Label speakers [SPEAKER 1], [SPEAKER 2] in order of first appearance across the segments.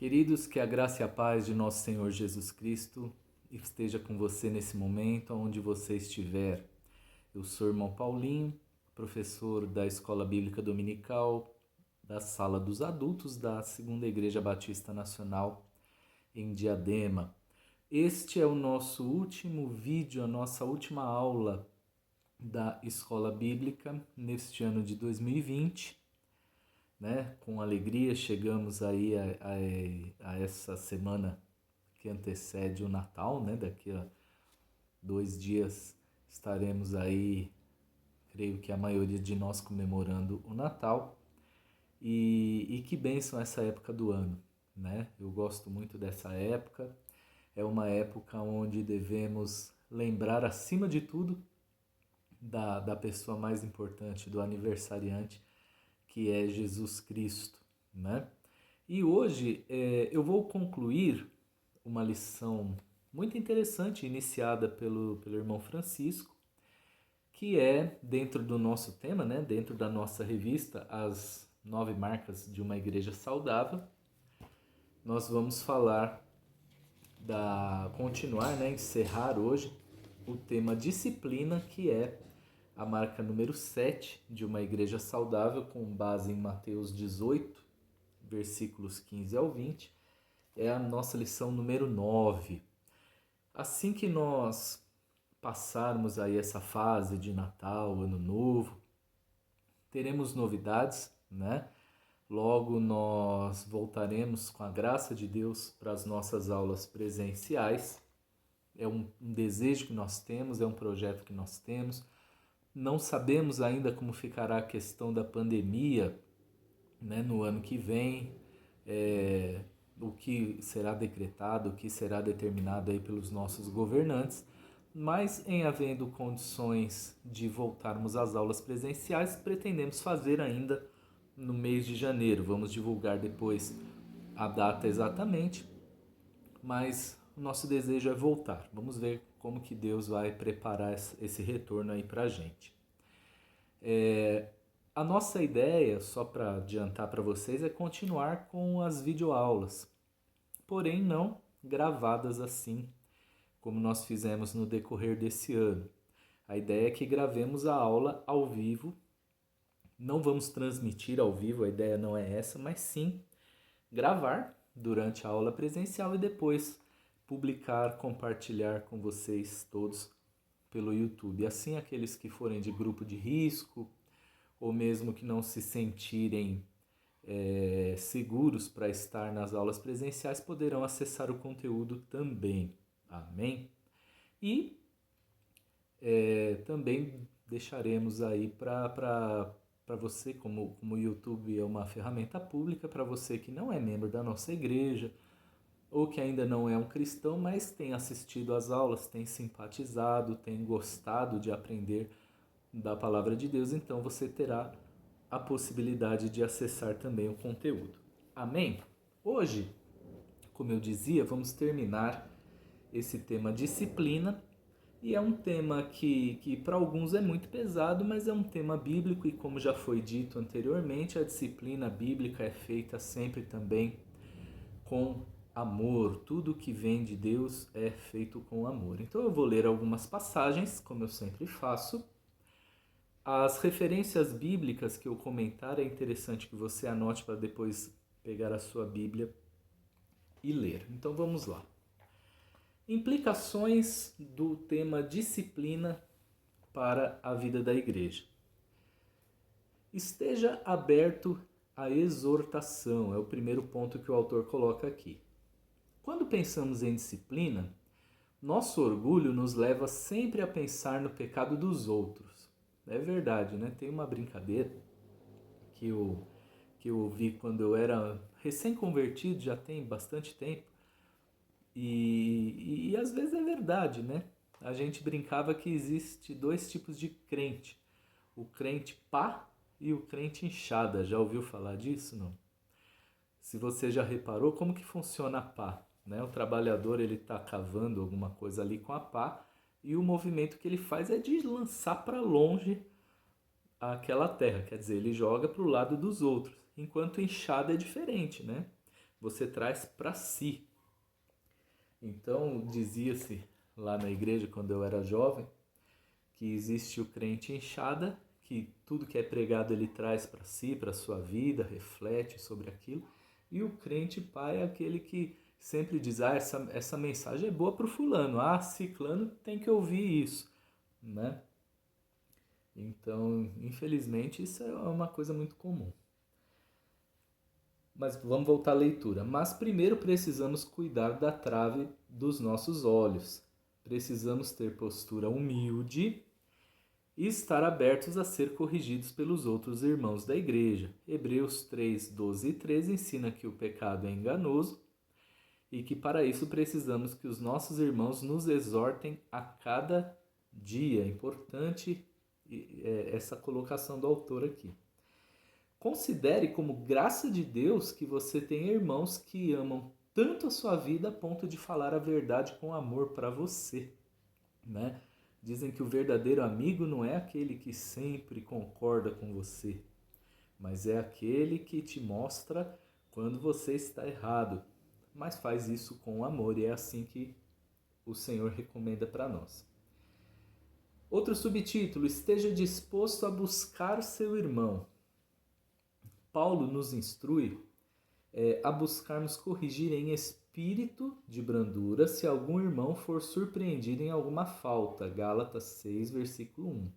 [SPEAKER 1] Queridos, que a graça e a paz de nosso Senhor Jesus Cristo esteja com você nesse momento, onde você estiver. Eu sou o irmão Paulinho, professor da Escola Bíblica Dominical da Sala dos Adultos da Segunda Igreja Batista Nacional em Diadema. Este é o nosso último vídeo, a nossa última aula da Escola Bíblica neste ano de 2020. Né? Com alegria chegamos aí a essa semana que antecede o Natal, né? Daqui a 2 dias estaremos aí, creio que a maioria de nós comemorando o Natal. E que bênção essa época do ano, né? Eu gosto muito dessa época. É uma época onde devemos lembrar, acima de tudo, da pessoa mais importante, do aniversariante, que é Jesus Cristo, né? E hoje eu vou concluir uma lição muito interessante, iniciada pelo irmão Francisco, que é dentro do nosso tema, né? Dentro da nossa revista, As 9 Marcas de uma Igreja Saudável. Nós vamos continuar, né? Encerrar hoje o tema disciplina, que é a marca número 7 de uma igreja saudável, com base em Mateus 18, versículos 15 ao 20, é a nossa lição número 9. Assim que nós passarmos aí essa fase de Natal, Ano Novo, teremos novidades, né? Logo nós voltaremos, com a graça de Deus, para as nossas aulas presenciais. É um desejo que nós temos, é um projeto que nós temos. Não sabemos ainda como ficará a questão da pandemia, né, no ano que vem, o que será decretado, o que será determinado aí pelos nossos governantes, mas em havendo condições de voltarmos às aulas presenciais, pretendemos fazer ainda no mês de janeiro. Vamos divulgar depois a data exatamente, mas o nosso desejo é voltar. Vamos ver como que Deus vai preparar esse retorno aí pra gente. A nossa ideia, só para adiantar para vocês, é continuar com as videoaulas, porém não gravadas assim, como nós fizemos no decorrer desse ano. A ideia é que gravemos a aula ao vivo. Não vamos transmitir ao vivo, a ideia não é essa, mas sim gravar durante a aula presencial e depois publicar, compartilhar com vocês todos pelo YouTube. Assim, aqueles que forem de grupo de risco ou mesmo que não se sentirem seguros para estar nas aulas presenciais poderão acessar o conteúdo também. Amém? E também deixaremos aí para você, como o YouTube é uma ferramenta pública, para você que não é membro da nossa igreja ou que ainda não é um cristão, mas tem assistido às aulas, tem simpatizado, tem gostado de aprender da palavra de Deus, então você terá a possibilidade de acessar também o conteúdo. Amém? Hoje, como eu dizia, vamos terminar esse tema disciplina, e é um tema que para alguns é muito pesado, mas é um tema bíblico e, como já foi dito anteriormente, a disciplina bíblica é feita sempre também com amor. Tudo que vem de Deus é feito com amor. Então eu vou ler algumas passagens, como eu sempre faço. As referências bíblicas que eu comentar, é interessante que você anote para depois pegar a sua Bíblia e ler. Então vamos lá. Implicações do tema disciplina para a vida da igreja. Esteja aberto à exortação, é o primeiro ponto que o autor coloca aqui. Quando pensamos em disciplina, nosso orgulho nos leva sempre a pensar no pecado dos outros. É verdade, né? Tem uma brincadeira que eu ouvi quando eu era recém-convertido, já tem bastante tempo, e às vezes é verdade, né? A gente brincava que existe 2 tipos de crente, o crente pá e o crente inchada. Já ouviu falar disso, não? Se você já reparou como que funciona a pá, né? O trabalhador, ele está cavando alguma coisa ali com a pá, e o movimento que ele faz é de lançar para longe aquela terra, quer dizer, ele joga para o lado dos outros, enquanto enxada é diferente, né? você traz para si. Então, dizia-se lá na igreja, quando eu era jovem, que existe o crente enxada, que tudo que é pregado ele traz para si, para a sua vida, reflete sobre aquilo. E o crente pai é aquele que sempre diz, essa mensagem é boa para o fulano, ciclano tem que ouvir isso, né? Então, infelizmente, isso é uma coisa muito comum. Mas vamos voltar à leitura. Mas primeiro precisamos cuidar da trave dos nossos olhos. Precisamos ter postura humilde e estar abertos a ser corrigidos pelos outros irmãos da igreja. Hebreus 3, 12 e 13 ensina que o pecado é enganoso e que para isso precisamos que os nossos irmãos nos exortem a cada dia. É importante essa colocação do autor aqui. Considere como graça de Deus que você tem irmãos que amam tanto a sua vida a ponto de falar a verdade com amor para você, né? Dizem que o verdadeiro amigo não é aquele que sempre concorda com você, mas é aquele que te mostra quando você está errado, mas faz isso com amor, e é assim que o Senhor recomenda para nós. Outro subtítulo: esteja disposto a buscar seu irmão. Paulo nos instrui a buscarmos corrigir em espírito de brandura se algum irmão for surpreendido em alguma falta. Gálatas 6, versículo 1.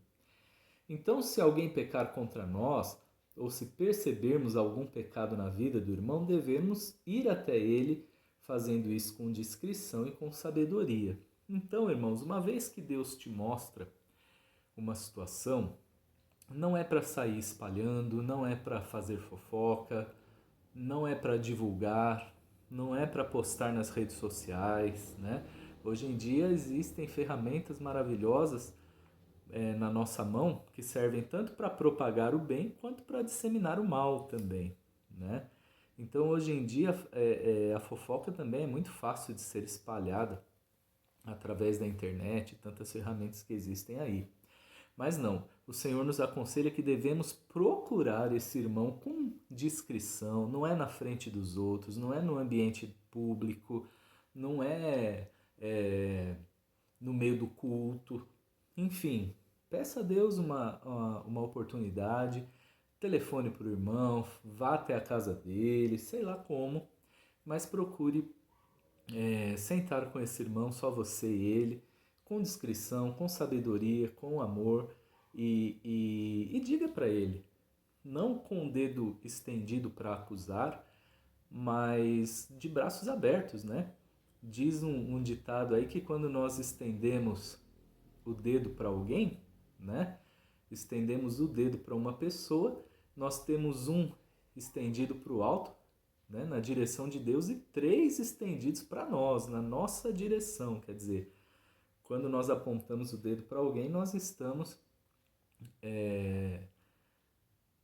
[SPEAKER 1] Então, se alguém pecar contra nós, ou se percebermos algum pecado na vida do irmão, devemos ir até ele, fazendo isso com discrição e com sabedoria. Então, irmãos, uma vez que Deus te mostra uma situação, não é para sair espalhando, não é para fazer fofoca, não é para divulgar, não é para postar nas redes sociais, né? Hoje em dia existem ferramentas maravilhosas na nossa mão que servem tanto para propagar o bem quanto para disseminar o mal também, né? Então hoje em dia a fofoca também é muito fácil de ser espalhada através da internet, tantas ferramentas que existem aí. Mas não, o Senhor nos aconselha que devemos procurar esse irmão com discrição, não é na frente dos outros, não é no ambiente público, não é, no meio do culto. Enfim, peça a Deus uma oportunidade, telefone para o irmão, vá até a casa dele, sei lá como, mas procure sentar com esse irmão, só você e ele, com discrição, com sabedoria, com amor, e diga para ele, não com o dedo estendido para acusar, mas de braços abertos, né? Diz um ditado aí que quando nós estendemos o dedo para alguém, né? Estendemos o dedo para uma pessoa, nós temos um estendido para o alto, né, na direção de Deus, e 3 estendidos para nós, na nossa direção. Quer dizer, quando nós apontamos o dedo para alguém, nós estamos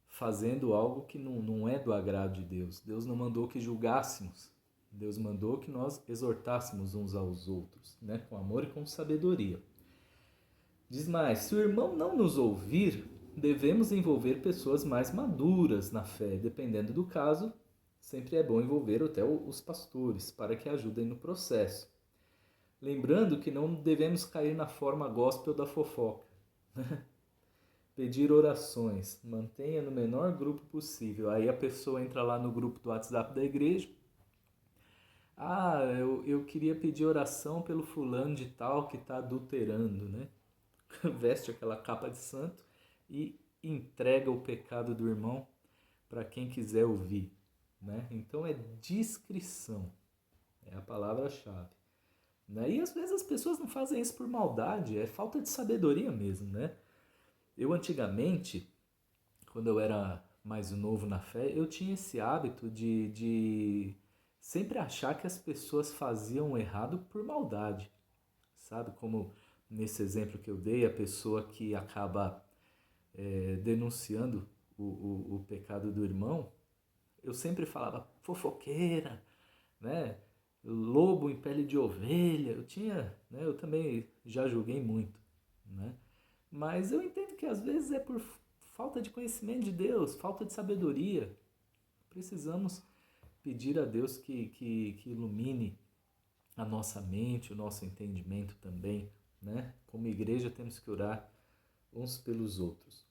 [SPEAKER 1] fazendo algo que não é do agrado de Deus. Deus não mandou que julgássemos, Deus mandou que nós exortássemos uns aos outros, né, com amor e com sabedoria. Diz mais, se o irmão não nos ouvir, devemos envolver pessoas mais maduras na fé. Dependendo do caso, sempre é bom envolver até os pastores, para que ajudem no processo. Lembrando que não devemos cair na forma gospel da fofoca. Pedir orações, mantenha no menor grupo possível. Aí a pessoa entra lá no grupo do WhatsApp da igreja. Eu queria pedir oração pelo fulano de tal que está adulterando, né? Veste aquela capa de santo e entrega o pecado do irmão para quem quiser ouvir, né? Então é discrição, é a palavra-chave, né? E às vezes as pessoas não fazem isso por maldade, é falta de sabedoria mesmo, né? Eu antigamente, quando eu era mais novo na fé, eu tinha esse hábito de sempre achar que as pessoas faziam errado por maldade, sabe? Como nesse exemplo que eu dei, a pessoa que acaba denunciando o pecado do irmão, eu sempre falava fofoqueira, né? Lobo em pele de ovelha. Eu também já julguei muito, né? Mas eu entendo que às vezes é por falta de conhecimento de Deus, falta de sabedoria. Precisamos pedir a Deus que ilumine a nossa mente, o nosso entendimento também, né? Como igreja temos que orar uns pelos outros.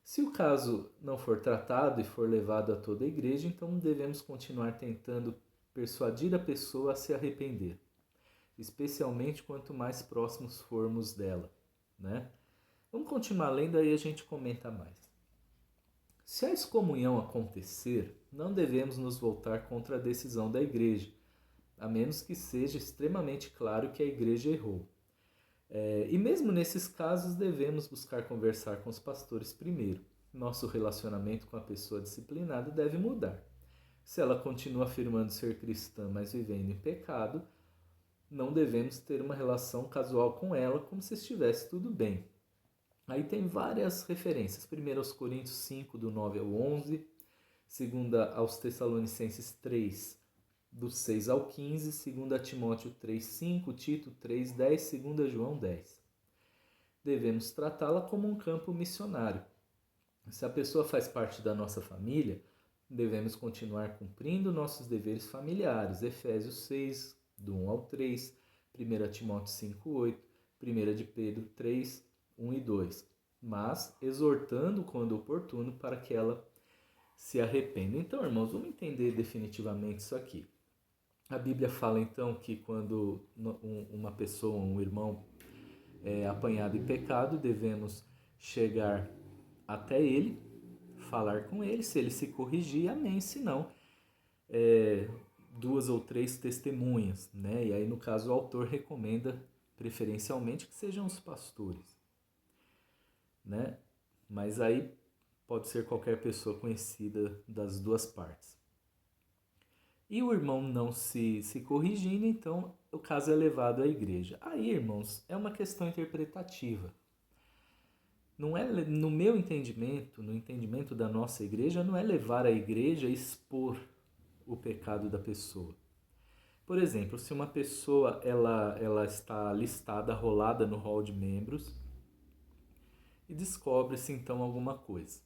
[SPEAKER 1] Se o caso não for tratado e for levado a toda a igreja, então devemos continuar tentando persuadir a pessoa a se arrepender, especialmente quanto mais próximos formos dela, né? Vamos continuar lendo, aí a gente comenta mais. Se a excomunhão acontecer, não devemos nos voltar contra a decisão da igreja, a menos que seja extremamente claro que a igreja errou. E mesmo nesses casos, devemos buscar conversar com os pastores primeiro. Nosso relacionamento com a pessoa disciplinada deve mudar. Se ela continua afirmando ser cristã, mas vivendo em pecado, não devemos ter uma relação casual com ela como se estivesse tudo bem. Aí tem várias referências. 1 aos Coríntios 5, do 9 ao 11. 2 aos Tessalonicenses 3, do 6 ao 15. 2 Timóteo 3, 5. Tito 3, 10. 2 João 10. Devemos tratá-la como um campo missionário. Se a pessoa faz parte da nossa família, devemos continuar cumprindo nossos deveres familiares. Efésios 6, do 1 ao 3. 1 Timóteo 5, 8. 1 de Pedro 3, 1 e 2, mas exortando quando oportuno para que ela se arrependa. Então, irmãos, vamos entender definitivamente isso aqui. A Bíblia fala então que quando uma pessoa, um irmão é apanhado em pecado, devemos chegar até ele, falar com ele, se ele se corrigir, amém, se não, 2 ou 3 testemunhas, né? E aí no caso o autor recomenda preferencialmente que sejam os pastores, né? Mas aí pode ser qualquer pessoa conhecida das duas partes. E o irmão não se corrigindo, então o caso é levado à igreja. Aí, irmãos, é uma questão interpretativa. Não é, no meu entendimento, no entendimento da nossa igreja, não é levar a igreja a expor o pecado da pessoa. Por exemplo, se uma pessoa ela está listada, rolada no hall de membros, e descobre-se então alguma coisa.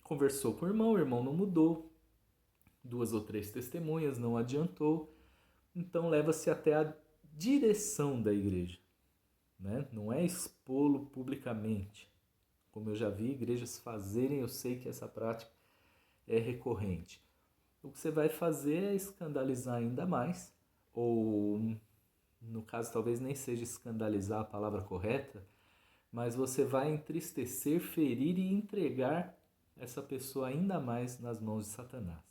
[SPEAKER 1] Conversou com o irmão não mudou, 2 ou 3 testemunhas, não adiantou, então leva-se até a direção da igreja, né? Não é expô-lo publicamente, como eu já vi igrejas fazerem, eu sei que essa prática é recorrente. O que você vai fazer é escandalizar ainda mais, ou no caso talvez nem seja escandalizar a palavra correta, mas você vai entristecer, ferir e entregar essa pessoa ainda mais nas mãos de Satanás.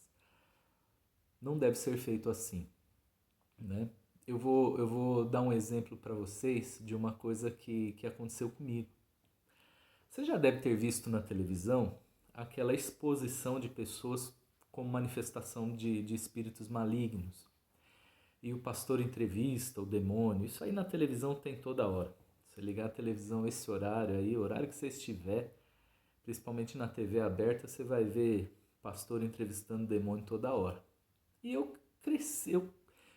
[SPEAKER 1] Não deve ser feito assim, né? Eu vou dar um exemplo para vocês de uma coisa que aconteceu comigo. Você já deve ter visto na televisão aquela exposição de pessoas como manifestação de espíritos malignos. E o pastor entrevista o demônio. Isso aí na televisão tem toda hora. Você ligar a televisão esse horário aí, o horário que você estiver, principalmente na TV aberta, você vai ver pastor entrevistando demônio toda hora. E eu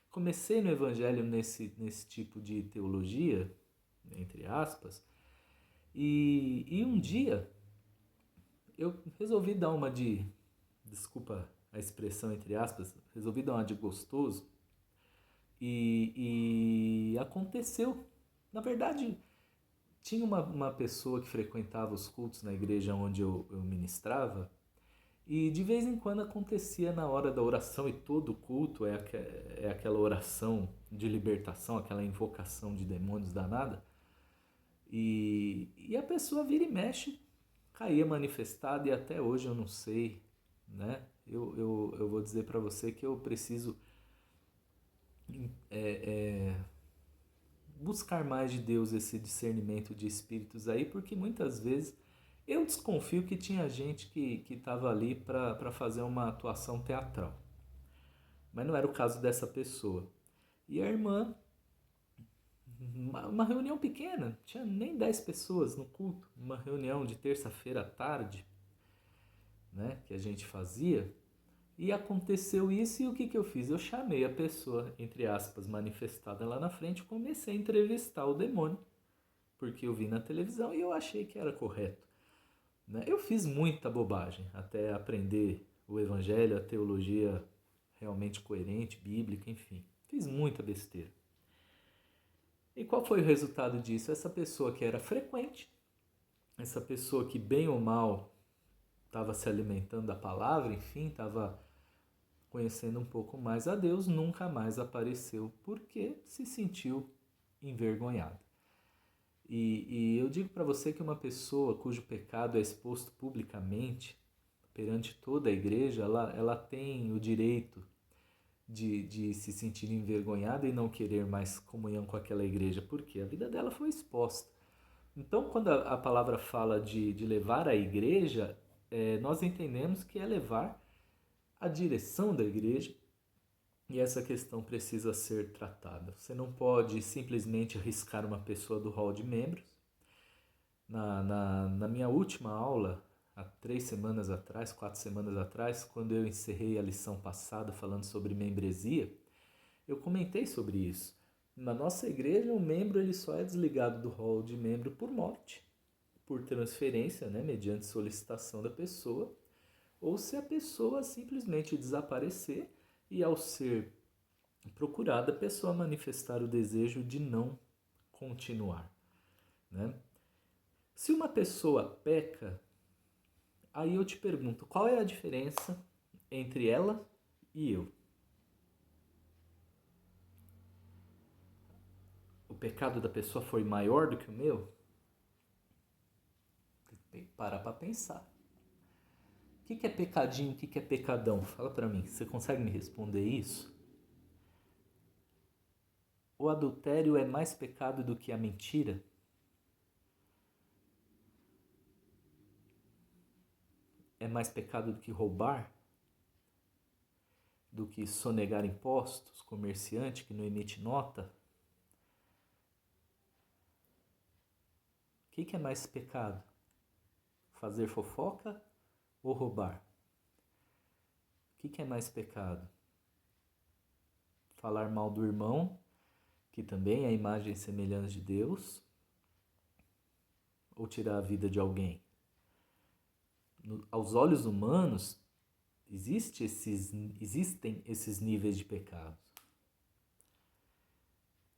[SPEAKER 1] comecei no evangelho nesse tipo de teologia, entre aspas, e um dia eu resolvi dar uma de, desculpa a expressão entre aspas, resolvi dar uma de gostoso e aconteceu. Na verdade, tinha uma pessoa que frequentava os cultos na igreja onde eu ministrava, e de vez em quando acontecia na hora da oração, e todo culto é aquela oração de libertação, aquela invocação de demônios danada, e a pessoa vira e mexe, caía manifestada, e até hoje eu não sei, né? Eu vou dizer para você que eu preciso buscar mais de Deus esse discernimento de espíritos aí, porque muitas vezes eu desconfio que tinha gente que estava ali para fazer uma atuação teatral. Mas não era o caso dessa pessoa. E a irmã, uma reunião pequena, tinha nem 10 pessoas no culto, uma reunião de terça-feira à tarde, né, que a gente fazia, e aconteceu isso, e o que eu fiz? Eu chamei a pessoa, entre aspas, manifestada lá na frente, e comecei a entrevistar o demônio, porque eu vi na televisão e eu achei que era correto. Eu fiz muita bobagem até aprender o evangelho, a teologia realmente coerente, bíblica, enfim. Fiz muita besteira. E qual foi o resultado disso? Essa pessoa que era frequente, essa pessoa que bem ou mal estava se alimentando da palavra, enfim, estava conhecendo um pouco mais a Deus, nunca mais apareceu porque se sentiu envergonhado. E eu digo para você que uma pessoa cujo pecado é exposto publicamente perante toda a igreja, ela tem o direito de se sentir envergonhada e não querer mais comunhão com aquela igreja, porque a vida dela foi exposta. Então, quando a palavra fala de levar a igreja, nós entendemos que é levar a direção da igreja, e essa questão precisa ser tratada. Você não pode simplesmente arriscar uma pessoa do hall de membros. Na minha última aula, há 3 semanas atrás, 4 semanas atrás, quando eu encerrei a lição passada falando sobre membresia, eu comentei sobre isso. Na nossa igreja, o membro ele só é desligado do hall de membro por morte, por transferência, né, mediante solicitação da pessoa, ou se a pessoa simplesmente desaparecer e, ao ser procurada, a pessoa manifestar o desejo de não continuar, né? Se uma pessoa peca, aí eu te pergunto, qual é a diferença entre ela e eu? O pecado da pessoa foi maior do que o meu? Tem que parar para pensar. O que é pecadinho, o que é pecadão? Fala para mim, você consegue me responder isso? O adultério é mais pecado do que a mentira? É mais pecado do que roubar? Do que sonegar impostos? Comerciante que não emite nota? O que é mais pecado? Fazer fofoca ou roubar? O que é mais pecado? Falar mal do irmão, que também é a imagem e semelhança de Deus, ou tirar a vida de alguém? Aos olhos humanos, existem esses níveis de pecado.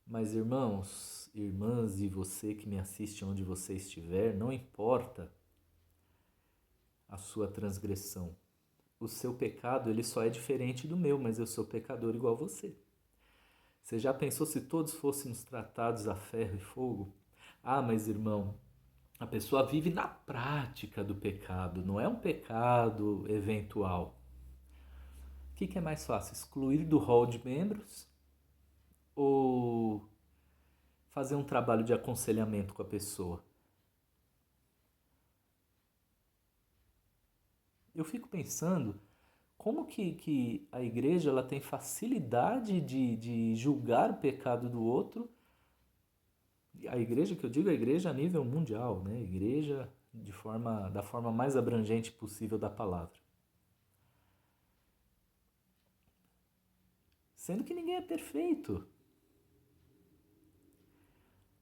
[SPEAKER 1] Mas irmãos, irmãs e você que me assiste onde você estiver, não importa a sua transgressão. O seu pecado ele só é diferente do meu, mas eu sou pecador igual a você. Você já pensou se todos fôssemos tratados a ferro e fogo? Ah, mas irmão, a pessoa vive na prática do pecado, não é um pecado eventual. O que é mais fácil, excluir do hall de membros ou fazer um trabalho de aconselhamento com a pessoa? Eu fico pensando como que a igreja ela tem facilidade de julgar o pecado do outro. A igreja que eu digo é a igreja a nível mundial, né? Igreja da forma mais abrangente possível da palavra. Sendo que ninguém é perfeito.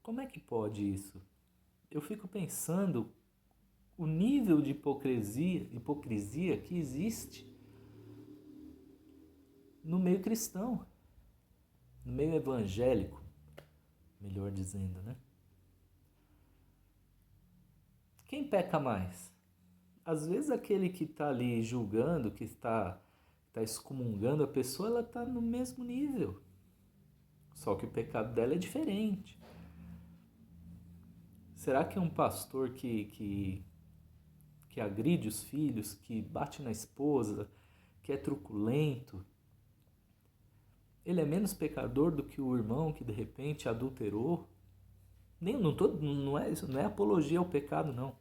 [SPEAKER 1] Como é que pode isso? Eu fico pensando o nível de hipocrisia que existe no meio cristão, no meio evangélico, melhor dizendo, né? Quem peca mais? Às vezes aquele que está ali julgando, que está excomungando a pessoa, ela está no mesmo nível. Só que o pecado dela é diferente. Será que um pastor que agride os filhos, que bate na esposa, que é truculento, ele é menos pecador do que o irmão que de repente adulterou? Não é apologia ao pecado, não.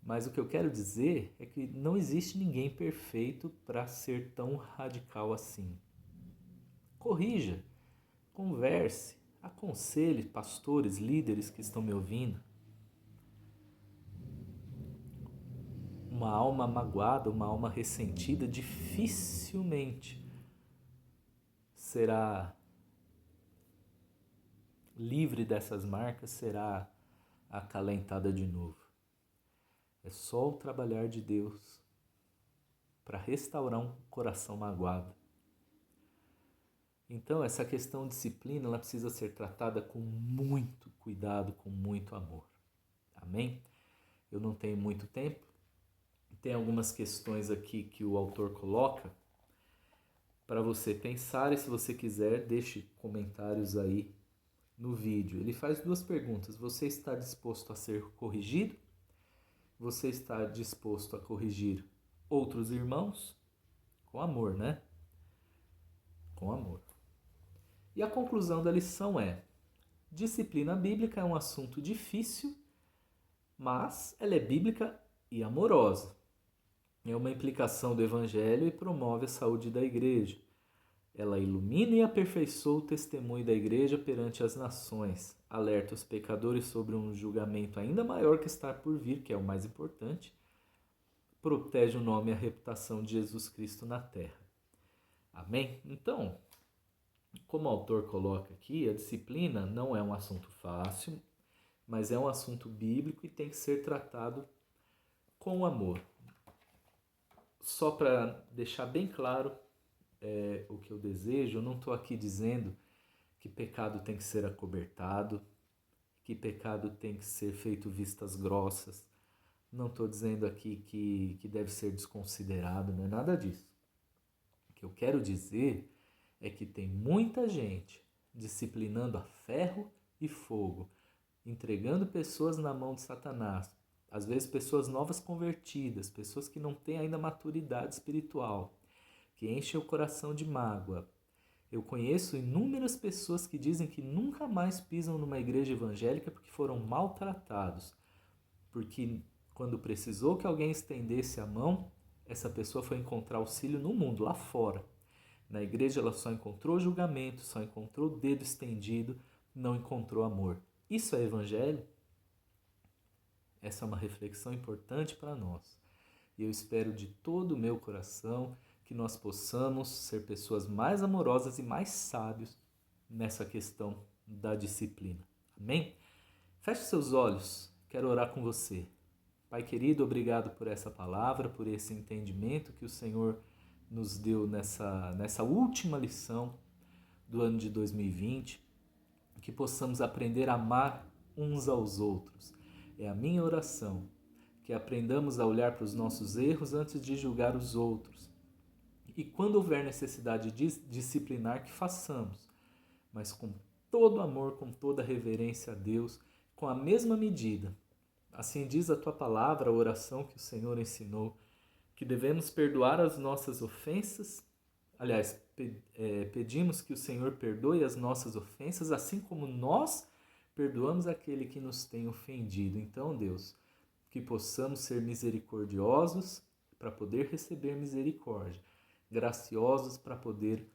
[SPEAKER 1] Mas o que eu quero dizer é que não existe ninguém perfeito para ser tão radical assim. Corrija, converse, aconselhe pastores, líderes que estão me ouvindo. Uma alma magoada, uma alma ressentida dificilmente será livre dessas marcas, será acalentada de novo. É só o trabalhar de Deus para restaurar um coração magoado. Então, essa questão de disciplina, ela precisa ser tratada com muito cuidado, com muito amor. Amém? Eu não tenho muito tempo. Tem algumas questões aqui que o autor coloca para você pensar, e se você quiser, deixe comentários aí no vídeo. Ele faz duas perguntas. Você está disposto a ser corrigido? Você está disposto a corrigir outros irmãos? Com amor, né? Com amor. E a conclusão da lição é: disciplina bíblica é um assunto difícil, mas ela é bíblica e amorosa. É uma implicação do Evangelho e promove a saúde da Igreja. Ela ilumina e aperfeiçoa o testemunho da Igreja perante as nações, alerta os pecadores sobre um julgamento ainda maior que está por vir, que é o mais importante, protege o nome e a reputação de Jesus Cristo na terra. Amém? Então, como o autor coloca aqui, a disciplina não é um assunto fácil, mas é um assunto bíblico e tem que ser tratado com amor. Só para deixar bem claro o que eu desejo, eu não estou aqui dizendo que pecado tem que ser acobertado, que pecado tem que ser feito vistas grossas. Não estou dizendo aqui que deve ser desconsiderado, não é nada disso. O que eu quero dizer é que tem muita gente disciplinando a ferro e fogo, entregando pessoas na mão de Satanás, às vezes pessoas novas convertidas, pessoas que não têm ainda maturidade espiritual, que enchem o coração de mágoa. Eu conheço inúmeras pessoas que dizem que nunca mais pisam numa igreja evangélica porque foram maltratados, porque quando precisou que alguém estendesse a mão, essa pessoa foi encontrar auxílio no mundo, lá fora. Na igreja ela só encontrou julgamento, só encontrou dedo estendido, não encontrou amor. Isso é evangelho? Essa é uma reflexão importante para nós. E eu espero de todo o meu coração que nós possamos ser pessoas mais amorosas e mais sábios nessa questão da disciplina. Amém? Feche seus olhos, quero orar com você. Pai querido, obrigado por essa palavra, por esse entendimento que o Senhor nos deu nessa última lição do ano de 2020, que possamos aprender a amar uns aos outros. É a minha oração, que aprendamos a olhar para os nossos erros antes de julgar os outros. E quando houver necessidade de disciplinar, que façamos, mas com todo amor, com toda reverência a Deus, com a mesma medida. Assim diz a tua palavra, a oração que o Senhor ensinou, que devemos perdoar as nossas ofensas. Aliás, pedimos que o Senhor perdoe as nossas ofensas, assim como nós perdoamos aquele que nos tem ofendido. Então, Deus, que possamos ser misericordiosos para poder receber misericórdia, graciosos para poder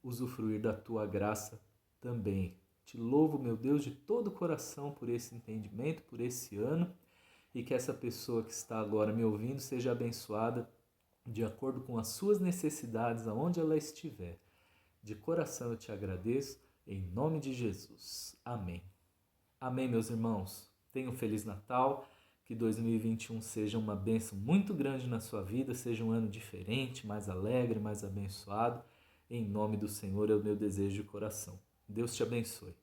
[SPEAKER 1] usufruir da tua graça também. Te louvo, meu Deus, de todo o coração por esse entendimento, por esse ano, e que essa pessoa que está agora me ouvindo seja abençoada de acordo com as suas necessidades, aonde ela estiver. De coração eu te agradeço, em nome de Jesus. Amém. Amém, meus irmãos. Tenham um Feliz Natal, que 2021 seja uma bênção muito grande na sua vida, seja um ano diferente, mais alegre, mais abençoado. Em nome do Senhor é o meu desejo de coração. Deus te abençoe.